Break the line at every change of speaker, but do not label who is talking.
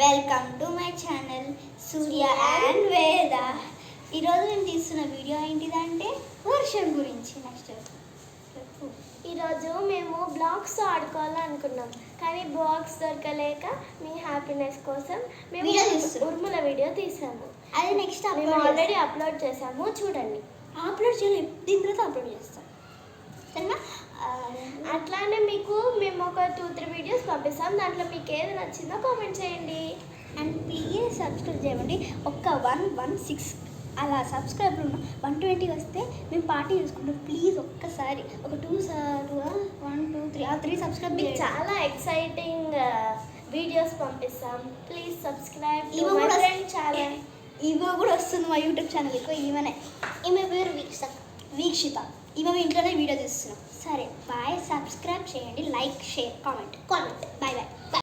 Welcome to my channel Surya and వేద. ఈరోజు నేను తీస్తున్న వీడియో ఏంటిదంటే వర్షం గురించి. నెక్స్ట్
ఈరోజు మేము బ్లాగ్స్ ఆడుకోవాలనుకున్నాం, కానీ బ్లాగ్స్ దొరకలేక మీ హ్యాపీనెస్ కోసం మేము ఉర్ముల వీడియో తీసాము.
అది నెక్స్ట్
మేము ఆల్రెడీ అప్లోడ్ చేసాము, చూడండి.
అప్లోడ్ చేయలేదు, దీని తర్వాత అప్లోడ్ చేస్తాం సరేనా.
అట్లానే మీకు మేము ఒక 2-3 వీడియోస్ పంపిస్తాం, దాంట్లో మీకు ఏది నచ్చిందో కామెంట్ చేయండి.
అండ్ ప్లీజ్ సబ్స్క్రైబ్ చేయండి. ఒక్క 116 అలా సబ్స్క్రైబర్లు ఉన్న 120 వస్తే మేము పార్టీ చేసుకుంటాం. ప్లీజ్ ఒక్కసారి ఒక 2 1 2 3 సబ్స్క్రైబ్.
మీకు చాలా ఎక్సైటింగ్ వీడియోస్ పంపిస్తాం. Please subscribe to my friend channel.
ఈమె కూడా వస్తుంది మా యూట్యూబ్ ఛానల్కి. ఈమె పేరు వీక్షిత. ఈమె ఇంట్లోనే వీడియో తీస్తున్నాం. సరే బాయ్. సబ్స్క్రైబ్ చేయండి, like, share, comment. Bye bye.